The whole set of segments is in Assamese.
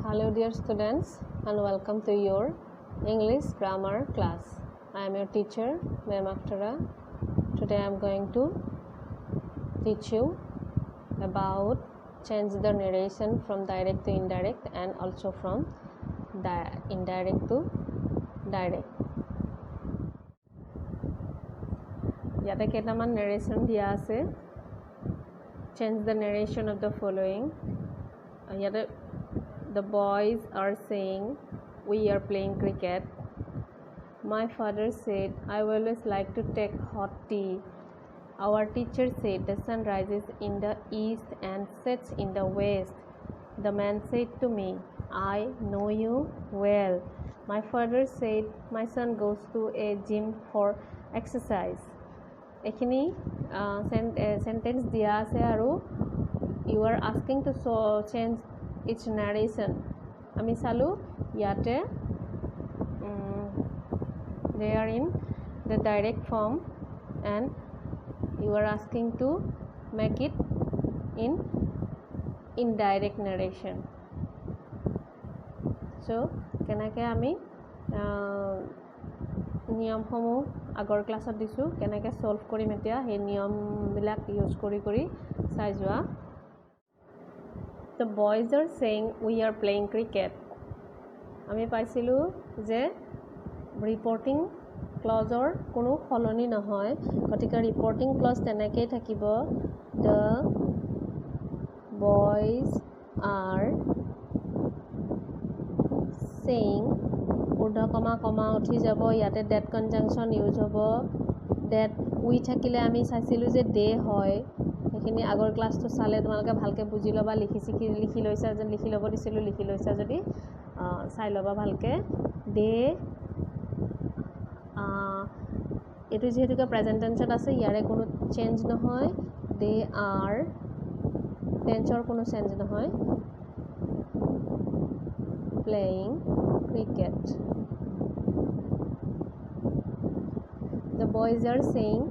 Hello dear students and welcome to your English grammar class. I am your teacher, Ma'am Akhara. Today I am going to teach you about change the narration from direct to indirect and also from indirect to direct. Yate ketaman narration diya ase. Change the narration of the following. Yate the boys are saying, we are playing cricket. My father said, I always like to take hot tea. Our teacher said, the sun rises in the east and sets in the west. The man said to me, I know you well. My father said, my son goes to a gym for exercise. Ekhini sentence diya ase aru you are asking to change its narration. Ami salu yate they are in the direct form and you are asking to make it in indirect narration. So kenake ami নিয়ম সমূহ আগৰ ক্লাছত দিছো কেনেকৈ সলভ কৰিম এতিয়া এই নিয়ম বিলাক ইউজ কৰি চাই যোৱা The boys are saying we are playing cricket. আমি পাইছিলো যে ৰিপৰ্টিং ক্লজৰ কোনো সলনি নহয় গতিকে ৰিপৰ্টিং ক্লজ তেনেকৈ থাকিব The boys are saying ঊৰ্ধ কমা কমা উঠি যাব ইয়াতে that conjunction ইউজ হ'ব that we থাকিলে আমি চাইছিলো যে they হয় এখিনি আগৰ ক্লাছটো চালে তোমালোকে ভালকে বুজি লবা লিখি লৈছা যে লিখি লব দিছিলো লিখি লৈছা যদি চাই লবা ভালকে they এটো যেহেতুকে প্ৰেজেন্ট টেন্সত আছে ইয়াৰে কোনো চেঞ্জ নহয় they are টেন্সৰ কোনো চেঞ্জ নহয় playing cricket The boys are saying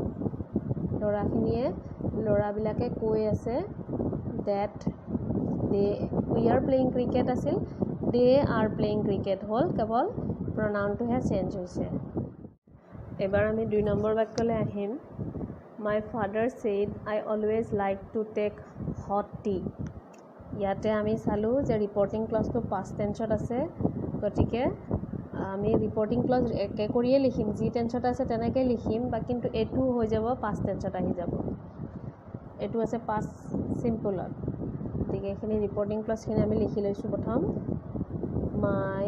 লৰা বিলাকে কৈ আছে that we are playing cricket আছিল they are playing cricket হল কেৱল pronoun টো হে চেঞ্জ হৈছে এবাৰ আমি 2 নম্বৰ বাক্যলৈ আহিম My father said I always like to take hot tea ইয়াতে আমি চালো যে ৰিপৰ্টিং ক্লজটো past tenseত আছে গতিকে আমি ৰিপৰ্টিং ক্লজ একে কৰিয়ে লিখিম যি টেন্সত আছে তেনেকৈ লিখিম বা কিন্তু এটো হৈ যাব past tenseত আহি যাব এটো আছে past simple গতিকে এখিনি ৰিপৰ্টিং ক্লজখিনি আমি লিখি লৈছো প্ৰথম My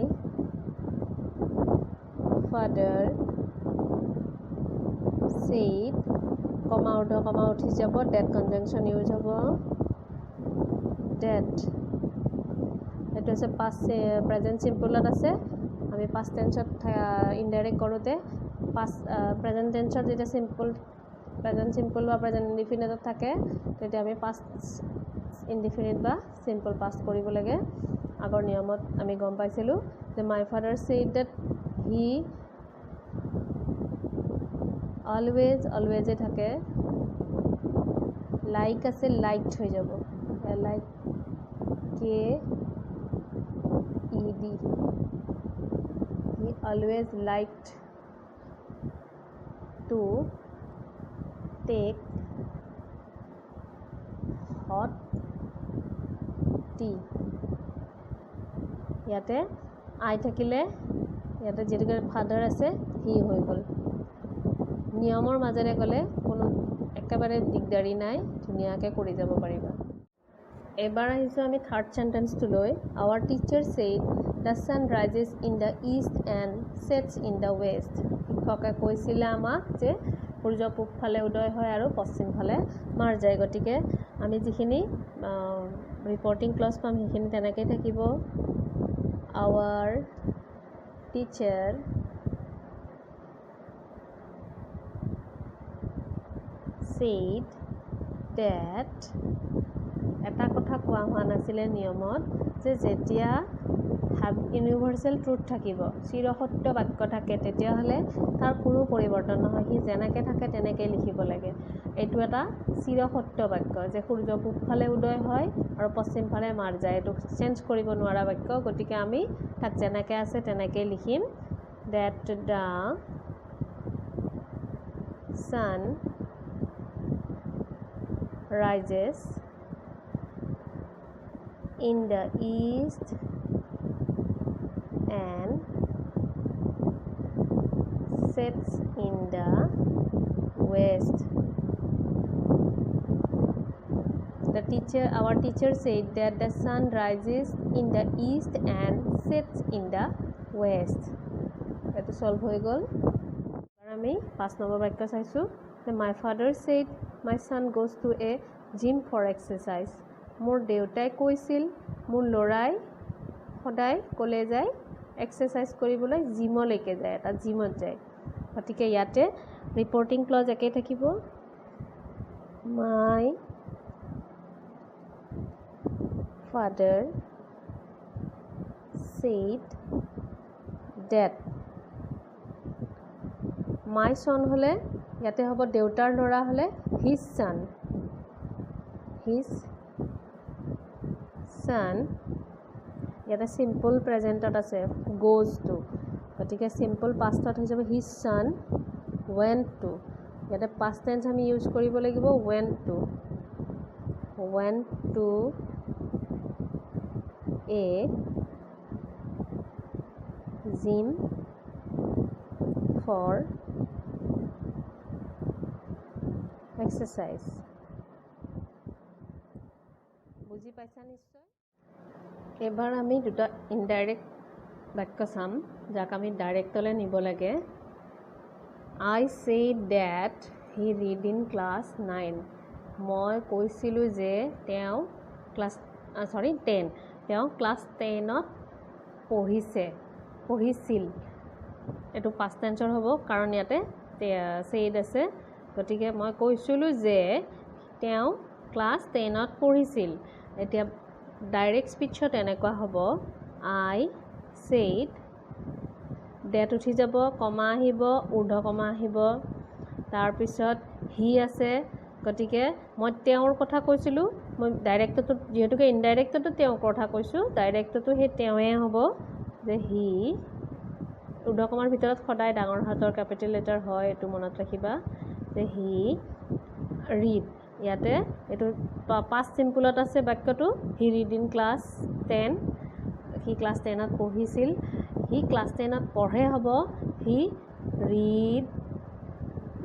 father said কমা উঠি যাব that conjunction ইউজ হ'ব that এটো আছে past present simple আছে আমি past tenseত indirect কৰোতে past present tenseত যেটা present simple বা present indefinite থাকে তেতিয়া আমি past indefinite বা simple past কৰিব লাগে আগৰ নিয়মত আমি গম পাইছিলো যে my father said that he always এ থাকে like আছে liked হৈ যাব like k e d He always liked to take hot tea. ইয়াতে I থাকিলে ইয়াতে যেটো ফাদাৰ আছে হি হৈ গল নিয়মৰ মাজেৰে গলে কোনো একেবাৰে দিগদাৰি নাই ধুনিয়াকে কৰি যাব পাৰিবা এবাৰ আহিছো আমি থাৰ্ড সেন্টেন্সটো লৈ Our teacher said the sun rises in the east and sets in the west শিক্ষকে কৈছিল আমাক যে সূৰ্য পূব ফালে উদয় হয় আৰু পশ্চিম ফালে মাৰ যায় গতিকে আমি যিখিনি ৰিপৰ্টিং ক্লজ পাম সেইখিনি তেনেকৈ থাকিব Our teacher said that এটা কথা কোৱা হোৱা নাছিলে নিয়মত যে যেতিয়া ইউনিভাৰ্চেল ট্ৰুথ থাকিব চিৰসত্য বাক্য থাকে তেতিয়াহ'লে তাৰ কোনো পৰিৱৰ্তন নহয় সি যেনেকৈ থাকে তেনেকৈ লিখিব লাগে এইটো এটা চিৰসত্য বাক্য যে সূৰ্য পূবফালে উদয় হয় আৰু পশ্চিমফালে মাৰ যায় এইটো চেঞ্জ কৰিব নোৱাৰা বাক্য গতিকে আমি তাক যেনেকৈ আছে তেনেকৈ লিখিম that the sun rises in the east and sets in the west. Our teacher said that the sun rises in the east and sets in the west. Eto solve hoy gol. Ebar ami 5 number bakya saisu. My father said my son goes to a gym for exercise. Mor deutai koisil mor lorai hodai kole jai exercise koribolai gym leke jai eta gym ot jai. Gotike yate reporting clause ekei thakibo. My father said that my son hole yate hobo deutar lora hole his son yate simple present ot ase goes to gotike simple past ot hoy jabo his son went to yate past tense ami use koribo lagibo went to a gym for exercise. বুজি পাইছা নিশ্চয় এবাৰ আমি দুটা ইনডাইৰেক্ট বাক্য চাম যাক আমি ডাইৰেক্টলৈ নিব লাগে I said that he read in class 9 মই কৈছিলোঁ যে তেওঁ ক্লাছ 10 ত পঢ়িছিল এইটো পাষ্ট টেন্সৰ হ'ব কাৰণ ইয়াতে said আছে গতিকে মই কৈছিলোঁ যে তেওঁ ক্লাছ 10 ত পঢ়িছিল এতিয়া ডাইৰেক্ট স্পিচত এনেকুৱা হ'ব I said that উঠি যাব কমা আহিব ঊৰ্ধ কমা আহিব তাৰপিছত হি আছে গতিকে মই তেওঁৰ কথা কৈছিলোঁ মই ডাইৰেক্টটো যেহেতুকে ইনডাইৰেক্টটো তেওঁৰ কথা কৈছোঁ ডাইৰেক্টটো সেই তেওঁৱে হ'ব যে হি ঊৰ্ধ কমাৰ ভিতৰত সদায় ডাঙৰ হাতৰ কেপিটেল লেটাৰ হয় এইটো মনত ৰাখিবা যে হি ৰিড ইয়াতে এইটো পাষ্ট চিম্পলত আছে বাক্যটো he read in class 10 he class 10 ত পঢ়িছিল হি ক্লাছ 10 ত পঢ়ে হ'ব হি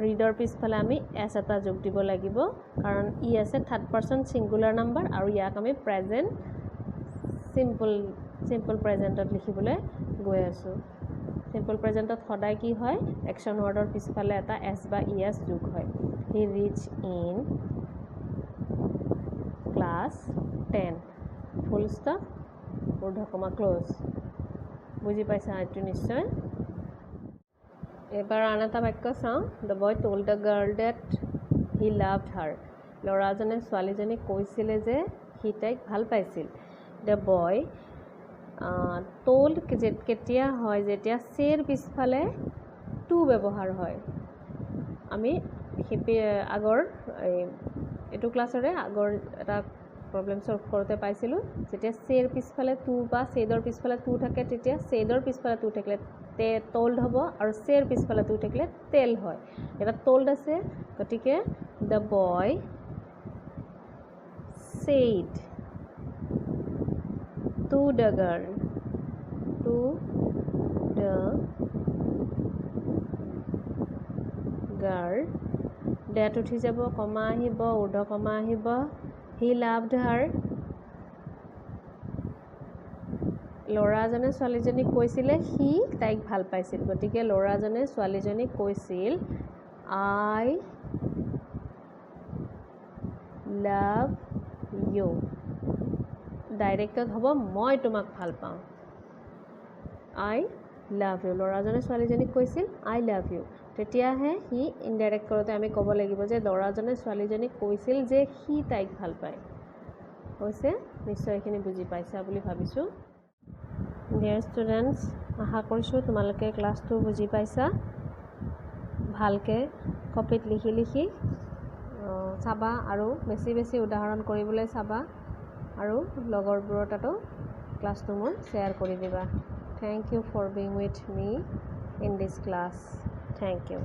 ৰিডৰ পিছফালে আমি এছ এটা যোগ দিব লাগিব কাৰণ ই আছে থাৰ্ড পাৰ্চন ছিংগুলাৰ নাম্বাৰ আৰু ইয়াক আমি প্ৰেজেণ্ট চিম্পল প্ৰেজেণ্টত লিখিবলৈ গৈ আছোঁ চিম্পল প্ৰেজেণ্টত সদায় কি হয় একশ্যন ৱৰ্ডৰ পিছফালে এটা এছ বা ই এছ যোগ হয় he reach in class 10 full stop ঊৰ্ধ কমা ক্ল'জ বুজি পাইছা এইটো নিশ্চয় এবাৰ আন এটা বাক্য চাওঁ the boy told the girl that he loved her ল'ৰাজনে ছোৱালীজনীক কৈছিলে যে সি তাইক ভাল পাইছিল দ্য বয় টল্ড কেতিয়া হয় যেতিয়া চেৰ পিছফালে টু ব্যৱহাৰ হয় আমি আগৰ এইটো ক্লাছৰে আগৰ এটা প্ৰব্লেম সলভ কৰোঁতে পাইছিলোঁ যেতিয়া চেৰ পিছফালে টু বা চেডৰ পিছফালে টু থাকে তেতিয়া চেডৰ পিছফালে টু থাকিলে টল্ড হ'ব আৰু চেৰ পিছফালে টু থাকিলে টেল হয় এটা টল্ড আছে গতিকে the boy said to the girl that উঠি যাব কমা আহিব ঊৰ্ধ কমা আহিব he loved her ল'ৰাজনে ছোৱালীজনীক কৈছিলে সি তাইক ভাল পাইছিল গতিকে ল'ৰাজনে ছোৱালীজনীক কৈছিল I love you ডাইৰেক্টত হ'ব মই তোমাক ভাল পাওঁ I love you ল'ৰাজনে ছোৱালীজনীক কৈছিল I love you তেতিয়াহে সি ইনডাইৰেক্ট কৰোঁতে আমি ক'ব লাগিব যে ল'ৰাজনে ছোৱালীজনীক কৈছিল যে সি তাইক ভাল পায় হৈছে নিশ্চয় এইখিনি বুজি পাইছা বুলি ভাবিছোঁ ডিয়াৰ ষ্টুডেণ্টছ আশা কৰিছোঁ তোমালোকে ক্লাছটো বুজি পাইছা ভালকৈ কপিত লিখি লিখি চাবা আৰু বেছি বেছি উদাহৰণ কৰিবলৈ চাবা আৰু লগৰবোৰৰ তাতো ক্লাছটো মোৰ শ্বেয়াৰ কৰি দিবা Thank you for being with me in this class. Thank you.